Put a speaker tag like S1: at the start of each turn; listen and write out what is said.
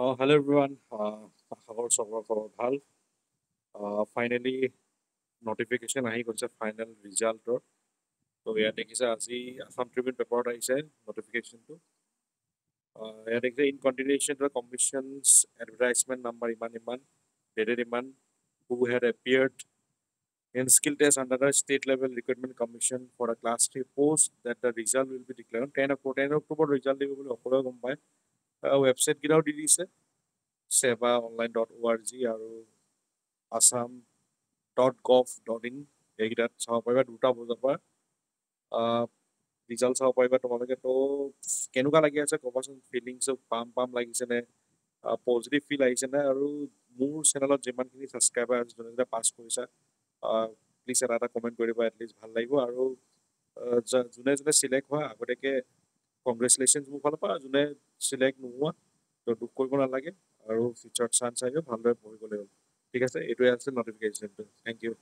S1: Hello everyone. আশা কৰোঁ চবৰ খবৰ ভাল। ফাইনেলি নটিফিকেশ্যন আহি গৈছে ফাইনেল ৰিজাল্টৰ। ত' ইয়াত দেখিছে আজি আছাম ট্ৰিবিউন পেপাৰত আহিছে নটিফিকেশ্যনটো। ইয়াত দেখিছে ইন কণ্টিনিউশ্যন টু কমিশ্যনছ এডভাৰটাইজমেণ্ট নাম্বাৰ ইমান ডেটেড ইমান who had appeared in skill test under the state level recruitment commission for a class 3 post that the result will be declared on 10 October result দিব বুলি সকলোৱে গম পায়। ৱেবছাইটকেইটাও দি দিছে seva.online.org আৰু assam.gov.in এইকেইটাত চাব পাৰিবা 2টা বজাৰ পৰা ৰিজাল্ট চাব পাৰিবা তোমালোকে। তো কেনেকুৱা লাগি আছে ক'বাচোন, ফিলিংছ পাম লাগিছে নে, পজিটিভ ফিল আহিছে নে? আৰু মোৰ চেনেলত যিমানখিনি ছাবস্ক্ৰাইবাৰ আছে যোনে পাছ কৰিছা, প্লিজ এটা কমেণ্ট কৰিবা, এটলিষ্ট ভাল লাগিব। আৰু যোনে চিলেক্ট হোৱা আগতীয়াকৈ কংগ্ৰেচুলেশ্যন মোৰ ফালৰ পৰা। যোনে চিলেক্ট নোহোৱা তো দুখ কৰিব নালাগে আৰু ফিউচাৰত চান্স আহিব, ভালদৰে পঢ়িব লাগিব। ঠিক আছে, এইটোৱে আছিল নটিফিকেশ্যনটো। Thank U.